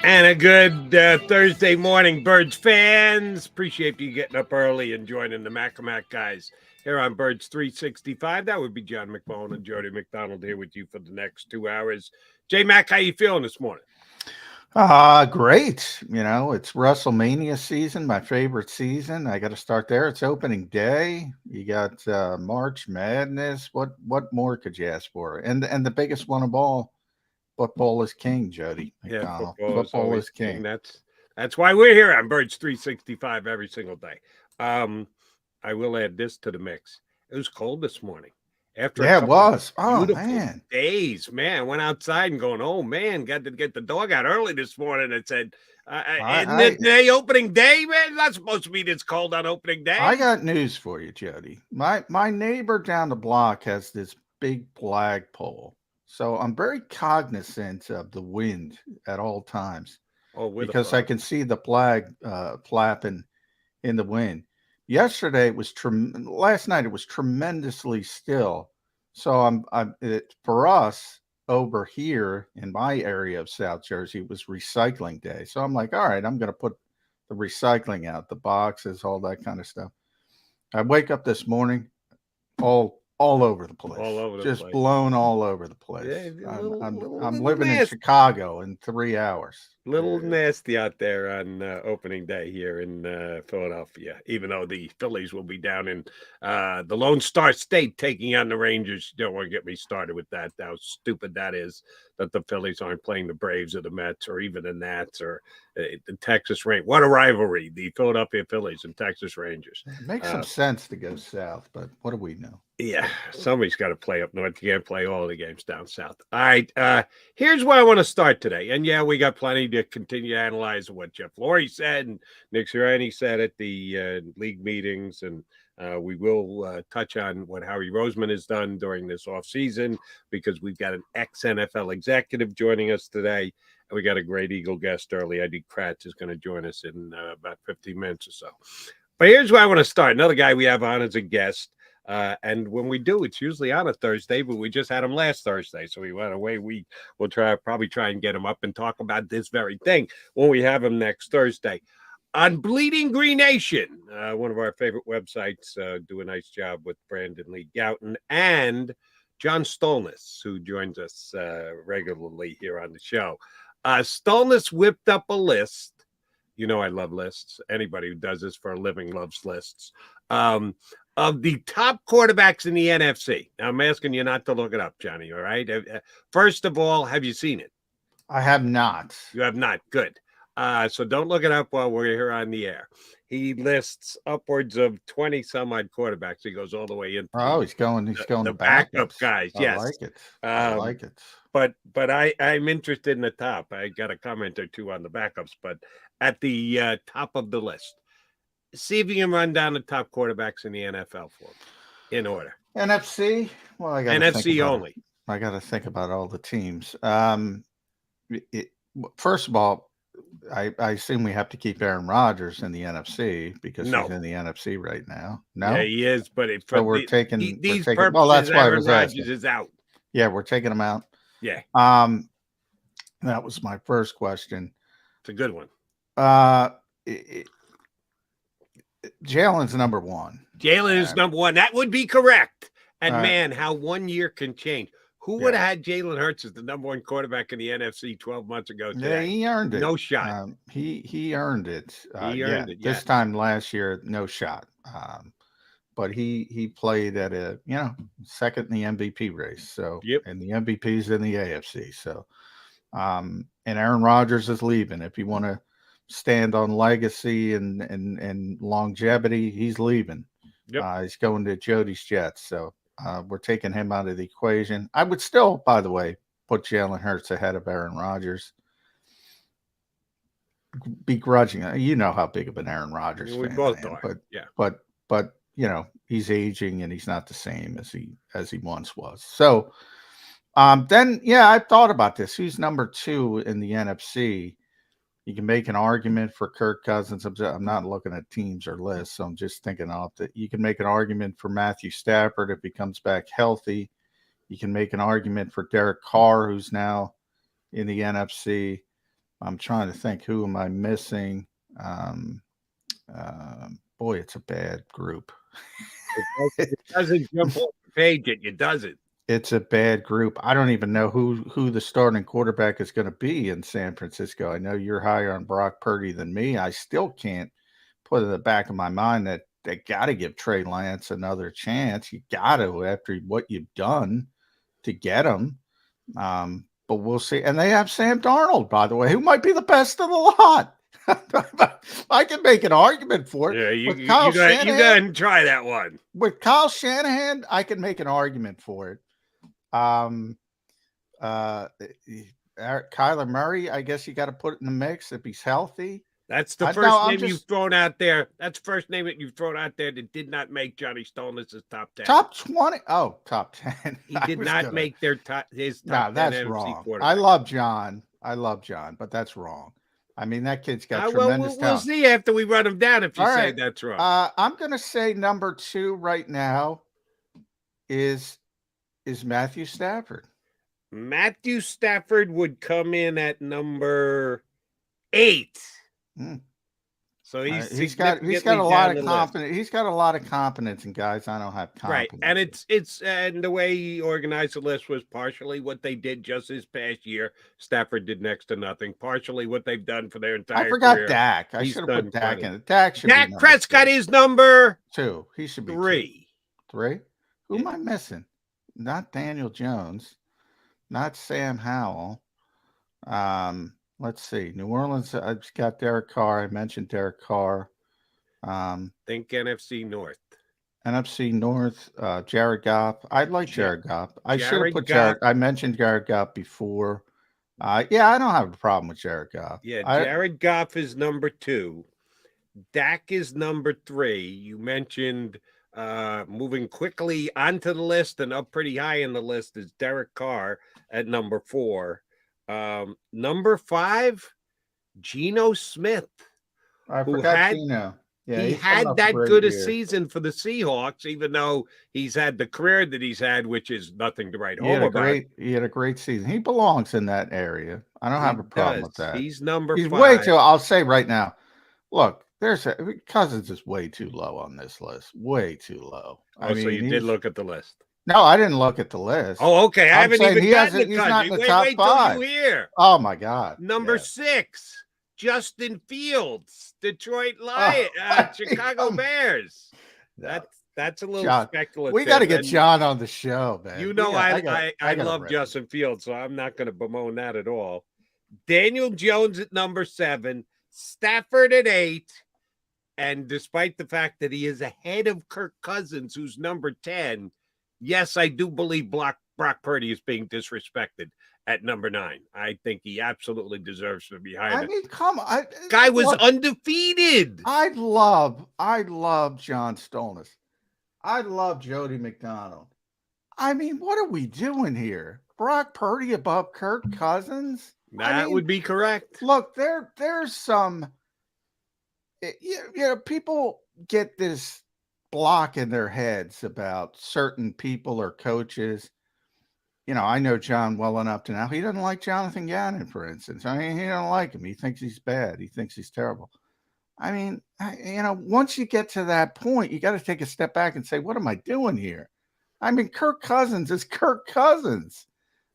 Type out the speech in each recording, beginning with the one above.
And a good Thursday morning, Birds fans. Appreciate you getting up early and joining the Mac guys here on Birds 365. That would be John McMullen and Jody McDonald here with you for the next 2 hours. J-Mac, how you feeling this morning? Great. It's WrestleMania season, my favorite season. I got to start there. It's opening day. You got March Madness. What more could you ask for? And the biggest one of all, football is king, Jody McDonald. Yeah, Football is king. That's why we're here on Birds 365 every single day. I will add this to the mix. It was cold this morning. After it was. Beautiful days, man. I went outside and going, oh man, got to get the dog out early this morning. It said, isn't it day opening day, man? It's not supposed to be this cold on opening day. I got news for you, Jody. My neighbor down the block has this big flagpole, so I'm very cognizant of the wind at all times. Because I can see the flag flapping in the wind. Yesterday it was last night it was tremendously still. So for us over here in my area of South Jersey, it was recycling day. So I'm like, all right, I'm going to put the recycling out, the boxes, all that kind of stuff. I wake up this morning, all over the place, just blown all over the place. Yeah, I'm living in Chicago in 3 hours. Little nasty out there on opening day here in Philadelphia, even though the Phillies will be down in the Lone Star State taking on the Rangers. You don't want to get me started with that, how stupid that is, that the Phillies aren't playing the Braves or the Mets or even the Nats or the Texas Rangers. What a rivalry, the Philadelphia Phillies and Texas Rangers. It makes some sense to go south, but what do we know? Yeah, somebody's got to play up north. You can't play all the games down south. All right, here's where I want to start today. And yeah, we got plenty to continue to analyze what Jeff Lurie said and Nick Sirianni said at the league meetings. And we will touch on what Howie Roseman has done during this offseason, because we've got an ex-NFL executive joining us today. And we got a great Eagle guest early. Eddie Kratz is going to join us in about 15 minutes or so. But here's where I want to start. Another guy we have on as a guest. And when we do, it's usually on a Thursday, but we just had him last Thursday. So we went away. We will probably try and get him up and talk about this very thing when we have him next Thursday. On Bleeding Green Nation, one of our favorite websites, do a nice job with Brandon Lee Gouton and John Stolness, who joins us regularly here on the show. Stolness whipped up a list. You know I love lists. Anybody who does this for a living loves lists. Of the top quarterbacks in the NFC. Now, I'm asking you not to look it up, Johnny, all right? First of all, have you seen it? I have not. You have not. Good. So don't look it up while we're here on the air. He lists upwards of 20-some-odd quarterbacks. He goes all the way into he's going the backup guys. Yes. I like it. But I'm interested in the top. I got a comment or two on the backups, but at the top of the list. See if you can run down the top quarterbacks in the NFL for me, in order. NFC? Well, I got NFC only. I got to think about all the teams. First of all, I assume we have to keep Aaron Rodgers in the NFC because he's in the NFC right now. No, yeah, he is. But we're taking these purposes. Well, that's why Aaron Rodgers is out. Yeah, we're taking him out. Yeah. That was my first question. It's a good one. Jalen's number one. Jalen is number one. That would be correct. And man, how 1 year can change. Who would have had Jalen Hurts as the number one quarterback in the NFC 12 months ago today? Yeah, he earned it. No shot. He earned it. He earned it. This time last year, no shot. But he played at a second in the MVP race. So and the MVP's in the AFC. So and Aaron Rodgers is leaving. If you want to stand on legacy and longevity, he's leaving. He's going to Jody's Jets. So we're taking him out of the equation. I would still, by the way, put Jalen Hurts ahead of Aaron Rodgers. Begrudging, you know how big of an Aaron Rodgers fan we both are. But he's aging and he's not the same as he once was. So then I thought about this. Who's number two in the NFC? You can make an argument for Kirk Cousins. I'm not looking at teams or lists, so I'm just thinking off that you can make an argument for Matthew Stafford if he comes back healthy. You can make an argument for Derek Carr, who's now in the NFC. I'm trying to think, who am I missing? Boy, it's a bad group. It doesn't jump off the page at you, does it? It's a bad group. I don't even know who the starting quarterback is going to be in San Francisco. I know you're higher on Brock Purdy than me. I still can't put in the back of my mind that they got to give Trey Lance another chance. You got to, after what you've done to get him. But we'll see. And they have Sam Darnold, by the way, who might be the best of the lot. I can make an argument for it. Yeah, you go ahead and try that one. With Kyle Shanahan, I can make an argument for it. Kyler Murray, I guess you got to put it in the mix if he's healthy. That's the first name you've thrown out there. That's the first name that you've thrown out there that did not make Johnny Stone's top 10. Top 20? Oh, top 10. He did not make his top 10 that's NFC wrong. quarterback. I love John, but that's wrong. I mean, that kid's got tremendous talent. We'll see after we run him down if you say that's wrong. I'm going to say number 2 right now is Matthew Stafford. Matthew Stafford would come in at number 8. So he's got a lot of confidence. He's got a lot of confidence in guys I don't have confidence. Right, and it's and the way he organized the list was partially what they did just this past year. Stafford did next to nothing. Partially what they've done for their entire. I forgot career. Dak. I should have put Dak in. Dak Prescott is number 2. He should be 3. 3. Who am I missing? Not Daniel Jones. Not Sam Howell. Let's see. New Orleans, I've got Derek Carr. I mentioned Derek Carr. Think NFC North. NFC North, Jared Goff. I'd like Jared Goff. I should have put Jared. I mentioned Jared Goff before. Yeah, I don't have a problem with Jared Goff. Yeah, Jared Goff is number 2. Dak is number 3. You mentioned moving quickly onto the list and up pretty high in the list is Derek Carr at number 4. Number 5, Geno Smith. I forgot Geno. Yeah, he had that good a season for the Seahawks, even though he's had the career that he's had, which is nothing to write home about. He had a great season. He belongs in that area. I don't have a problem with that. He's number 5. Way too. I'll say right now. Look, Cousins is way too low on this list. Way too low. So you did look at the list. No, I didn't look at the list. Oh, okay. I haven't even gotten to he's not in the top 5. Till you hear. Oh my God. Number 6, Justin Fields, Detroit Lions, Chicago Bears. That's a little speculative. We got to get John on the show, man. You know, I love Justin Fields, so I'm not going to bemoan that at all. Daniel Jones at number 7, Stafford at 8, and despite the fact that he is ahead of Kirk Cousins, who's number 10. Yes, I do believe Brock Purdy is being disrespected at number 9. I think he absolutely deserves to be higher. I mean, come on. Guy was undefeated. I love John Stolnis. I love Jody McDonald. I mean, what are we doing here? Brock Purdy above Kirk Cousins? That would be correct. Look, there's some, people get this block in their heads about certain people or coaches. I know John well enough to know he doesn't like Jonathan Gannon, for instance. I mean, he don't like him. He thinks he's bad. He thinks he's terrible. I mean, once you get to that point, you got to take a step back and say, what am I doing here? I mean, Kirk Cousins is Kirk Cousins.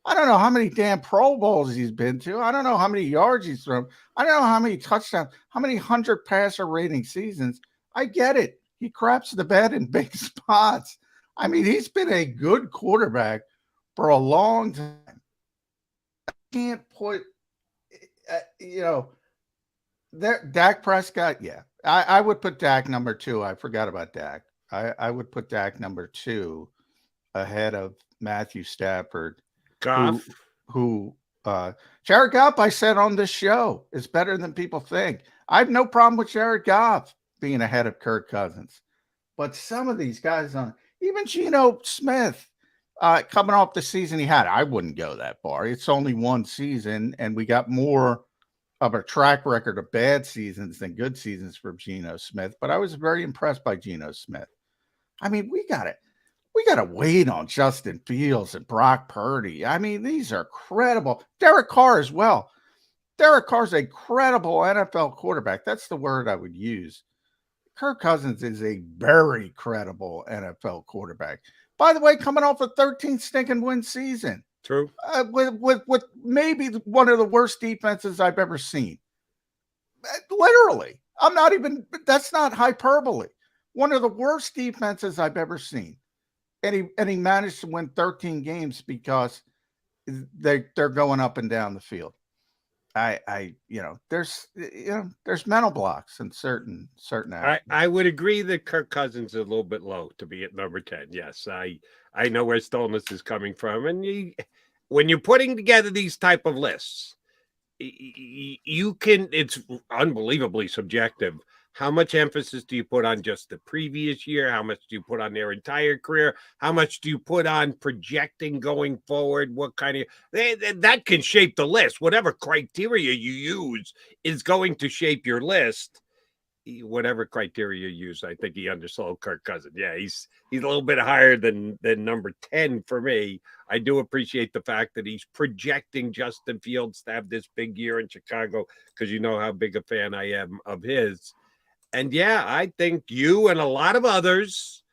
I don't know how many damn Pro Bowls he's been to. I don't know how many yards he's thrown. I don't know how many touchdowns, how many 100 passer rating seasons. I get it. He craps the bed in big spots. I mean, he's been a good quarterback for a long time. I can't put, Dak Prescott. Yeah, I would put Dak number 2. I forgot about Dak. I would put Dak number 2 ahead of Matthew Stafford. Goff. Jared Goff, I said on this show, is better than people think. I have no problem with Jared Goff being ahead of Kirk Cousins. But some of these guys even Geno Smith, coming off the season he had, I wouldn't go that far. It's only one season, and we got more of a track record of bad seasons than good seasons for Geno Smith. But I was very impressed by Geno Smith. I mean, we got to wait on Justin Fields and Brock Purdy. I mean, these are credible. Derek Carr as well. Derek Carr's a credible NFL quarterback. That's the word I would use. Kirk Cousins is a very credible NFL quarterback. By the way, coming off a 13 stinking win season. True. With maybe one of the worst defenses I've ever seen. Literally. That's not hyperbole. One of the worst defenses I've ever seen. And he managed to win 13 games because they're going up and down the field. There's mental blocks in certain I would agree that Kirk Cousins is a little bit low to be at number 10. Yes, I know where Stolness is coming from. And when you're putting together these type of lists, it's unbelievably subjective. How much emphasis do you put on just the previous year? How much do you put on their entire career? How much do you put on projecting going forward? What kind of that can shape the list. Whatever criteria you use is going to shape your list. Whatever criteria you use, I think he undersold Kirk Cousins. Yeah, he's a little bit higher than number 10 for me. I do appreciate the fact that he's projecting Justin Fields to have this big year in Chicago because you know how big a fan I am of his. And yeah, I think you and a lot of others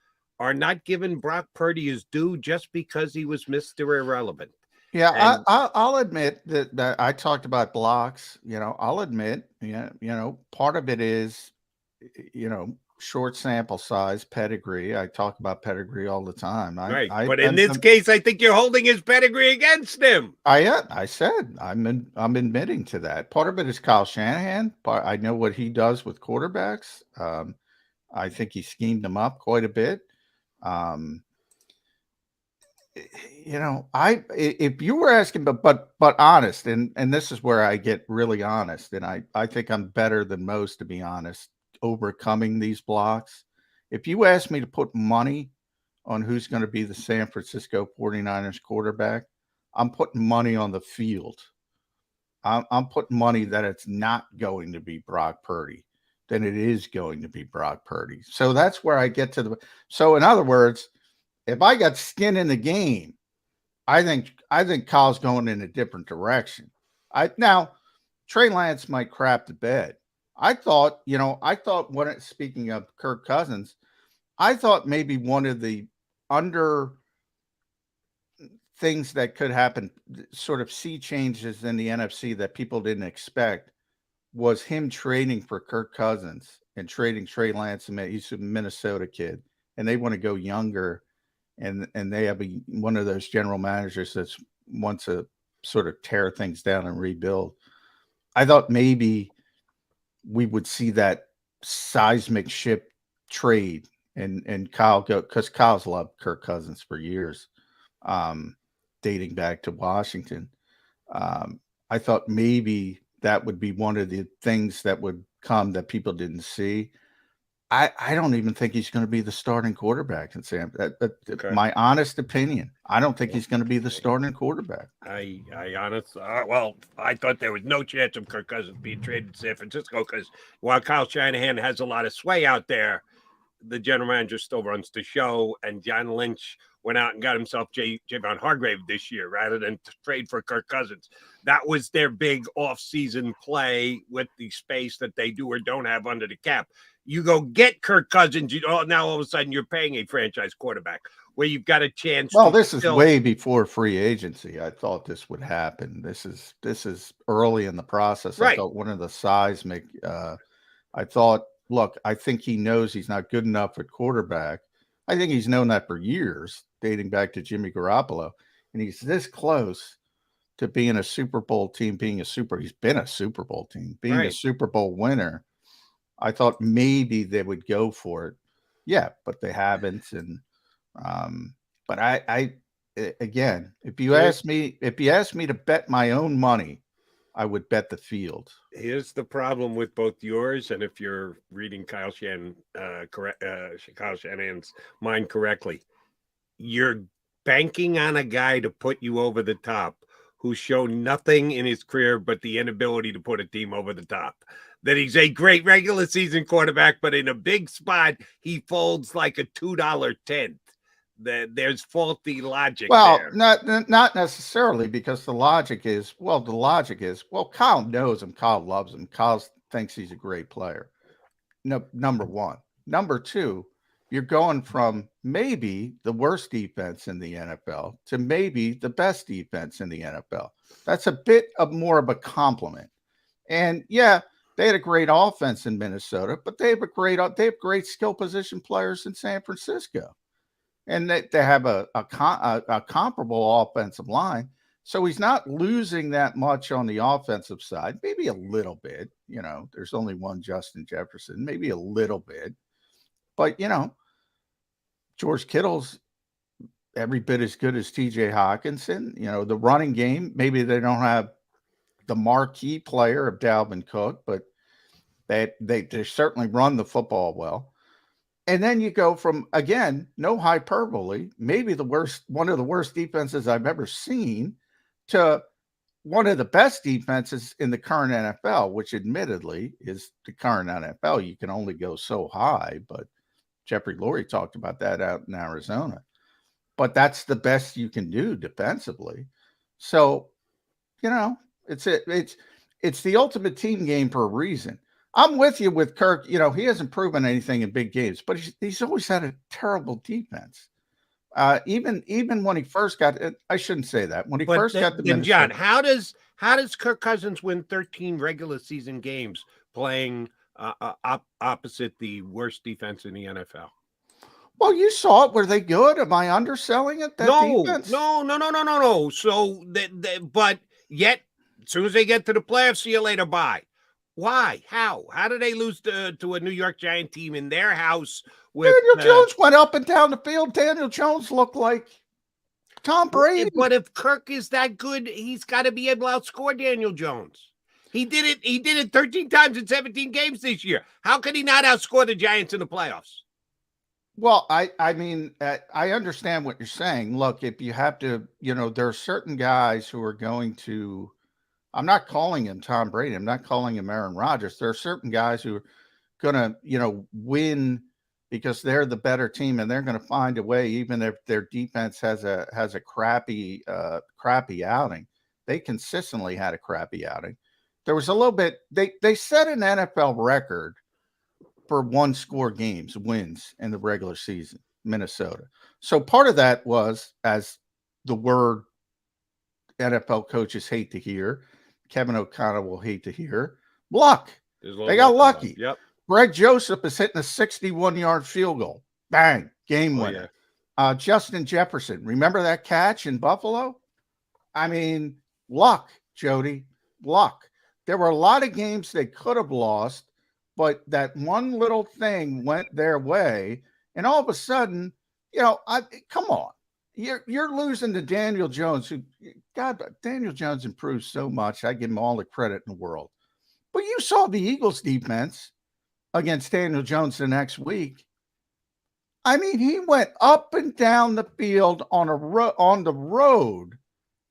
are not giving Brock Purdy his due just because he was Mr. Irrelevant. Yeah, I'll admit that I talked about blocks. I'll admit, part of it is, short sample size, pedigree. I talk about pedigree all the time. But in this case, I think you're holding his pedigree against him. I said I'm admitting to that. Part of it is Kyle Shanahan. I know what he does with quarterbacks. I think he schemed them up quite a bit. If you were asking, but honest, and this is where I get really honest, and I think I'm better than most, to be honest, overcoming these blocks. If you ask me to put money on who's going to be the San Francisco 49ers quarterback, I'm putting money on the field. I'm putting money that it's not going to be Brock Purdy, than it is going to be Brock Purdy. So that's where I get to so in other words, if I got skin in the game, I think Kyle's going in a different direction. Now Trey Lance might crap the bed. I thought speaking of Kirk Cousins, I thought maybe one of the under things that could happen, sort of sea changes in the NFC that people didn't expect, was him trading for Kirk Cousins and trading Trey Lance. He's a Minnesota kid, and they want to go younger, and they have one of those general managers that wants to sort of tear things down and rebuild. I thought maybe we would see that seismic ship trade and Kyle go, because Kyle's loved Kirk Cousins for years, dating back to Washington. I thought maybe that would be one of the things that would come that people didn't see. I don't even think he's going to be the starting quarterback in Sam. Okay. My honest opinion, I don't think he's going to be the starting quarterback. I thought there was no chance of Kirk Cousins being traded to San Francisco because while Kyle Shanahan has a lot of sway out there, the general manager still runs the show, and John Lynch went out and got himself Javon Hargrave this year rather than to trade for Kirk Cousins. That was their big offseason play with the space that they do or don't have under the cap. You go get Kirk Cousins, now all of a sudden you're paying a franchise quarterback where you've got a chance. Well, this is way before free agency. I thought this would happen. This is early in the process. Right. I thought one of the seismic. I thought, look, I think he knows he's not good enough at quarterback. I think he's known that for years, dating back to Jimmy Garoppolo, and he's this close to being a Super Bowl team, he's been a Super Bowl team, being a Super Bowl winner. I thought maybe they would go for it. Yeah, but they haven't. And but I again, if you ask me to bet my own money, I would bet the field. Here's the problem with both yours, and if you're reading Kyle Shanahan's mind correctly, you're banking on a guy to put you over the top who's shown nothing in his career but the inability to put a team over the top. That he's a great regular season quarterback, but in a big spot, he folds like a $2 tent. there's faulty logic well, there. Not necessarily, because the logic is, Kyle knows him. Kyle loves him. Kyle thinks he's a great player. No, number one. Number two, you're going from maybe the worst defense in the NFL to maybe the best defense in the NFL. That's a bit of more of a compliment. And yeah, they had a great offense in Minnesota, but they have great skill position players in San Francisco, and they have a comparable offensive line. So he's not losing that much on the offensive side, maybe a little bit. There's only one Justin Jefferson, maybe a little bit. But, George Kittle's every bit as good as TJ Hawkinson. The running game, maybe they don't have the marquee player of Dalvin Cook, but they certainly run the football well. And then you go from, again, no hyperbole, maybe one of the worst defenses I've ever seen, to one of the best defenses in the current NFL, which admittedly is the current NFL. You can only go so high, but Jeffrey Lurie talked about that out in Arizona. But that's the best you can do defensively. So, it's the ultimate team game for a reason. I'm with you with Kirk. He hasn't proven anything in big games, but he's always had a terrible defense. Even when he first got it, I shouldn't say that. When he first got the Minnesota. John, how does Kirk Cousins win 13 regular season games playing opposite the worst defense in the NFL? Well, you saw it. Were they good? Am I underselling it? Defense? No. So, but yet, as soon as they get to the playoffs, see you later. Bye. Why? How did they lose to a New York Giant team in their house? Daniel Jones went up and down the field. Daniel Jones looked like Tom Brady. But if Kirk is that good, he's got to be able to outscore Daniel Jones. He did it 13 times in 17 games this year. How could he not outscore the Giants in the playoffs? Well, I mean, I understand what you're saying. Look, if you have to, there are certain guys who are going to. I'm not calling him Tom Brady. I'm not calling him Aaron Rodgers. There are certain guys who are going to, win because they're the better team, and they're going to find a way, even if their defense has a crappy outing. They consistently had a crappy outing. There was a little bit. They set an NFL record for one-score games, wins in the regular season, Minnesota. So part of that was, as the word NFL coaches hate to hear, Kevin O'Connell will hate to hear, luck. They got lucky. Yep. Greg Joseph is hitting a 61-yard field goal. Bang, game winner. Yeah. Justin Jefferson, remember that catch in Buffalo? I mean, luck, Jody, luck. There were a lot of games they could have lost, but that one little thing went their way, and all of a sudden, come on. You're losing to Daniel Jones, Daniel Jones improved so much. I give him all the credit in the world. But you saw the Eagles defense against Daniel Jones the next week. I mean, he went up and down the field on the road,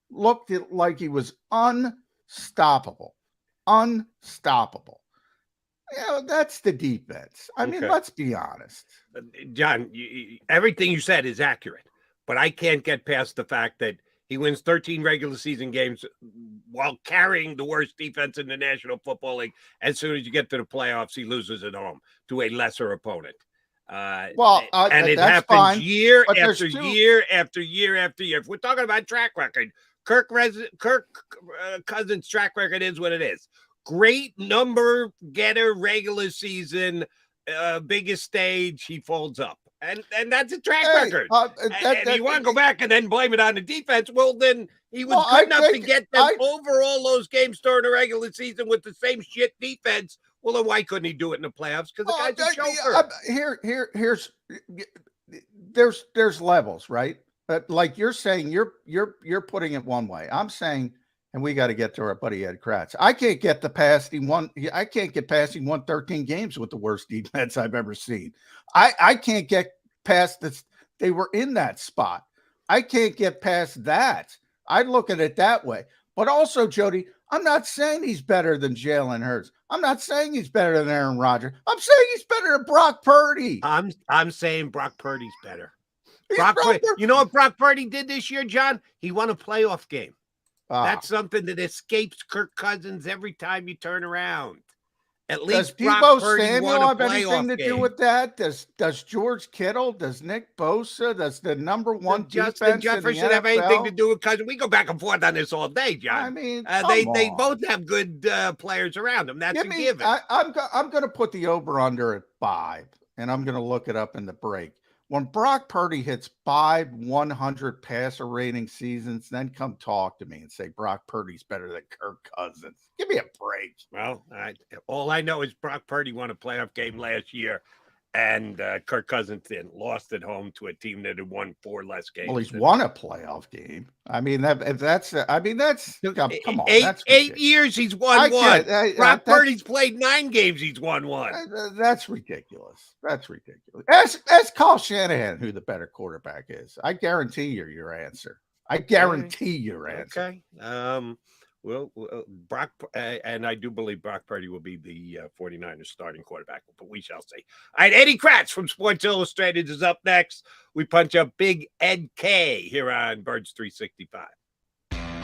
looked like he was unstoppable. Unstoppable. That's the defense. I mean, let's be honest. John, everything you said is accurate. But I can't get past the fact that he wins 13 regular season games while carrying the worst defense in the National Football League. As soon as you get to the playoffs, he loses at home to a lesser opponent. And it happens year after year after year after year. If we're talking about track record, Kirk Cousins' track record is what it is. Great number getter, regular season, biggest stage, he folds up. And that's a track record. And you want to go back and then blame it on the defense? Well, then he was good enough to get them over all those games during the regular season with the same shit defense. Well, then why couldn't he do it in the playoffs? Because the guy's a choker. There's levels, right? But like you're saying, you're putting it one way. I'm saying, and we got to get to our buddy Ed Kratz. I can't get past him 13 games with the worst defense I've ever seen. I can't get past this. They were in that spot. I can't get past that. I look at it that way. But also, Jody, I'm not saying he's better than Jalen Hurts. I'm not saying he's better than Aaron Rodgers. I'm saying he's better than Brock Purdy. I'm saying Brock Purdy's better. You know what Brock Purdy did this year, John? He won a playoff game. That's something that escapes Kirk Cousins every time you turn around. At least does Deebo Samuel have anything to do with that? Does George Kittle? Does Nick Bosa? Does the number one defense Justin Jefferson have anything to do with Cousins? We go back and forth on this all day, John. I mean, they both have good players around them. That's a given. I'm going to put the over under at 5, and I'm going to look it up in the break. When Brock Purdy hits 5 100 passer rating seasons, then come talk to me and say Brock Purdy's better than Kirk Cousins. Give me a break. Well, all I know is Brock Purdy won a playoff game last year, and Kirk Cousins lost at home to a team that had won 4 less games. Well, he's won a playoff game. I mean, that's come on. That's 8 years he's won one. Brock Purdy's played 9 games. He's won 1. That's ridiculous. That's ridiculous. Ask Kyle Shanahan who the better quarterback is. I guarantee your answer. I guarantee your answer. Okay. Well, Brock, and I do believe Brock Purdy will be the 49ers starting quarterback, but we shall see. All right, Eddie Kratz from Sports Illustrated is up next. We punch up Big Ed K here on Birds 365.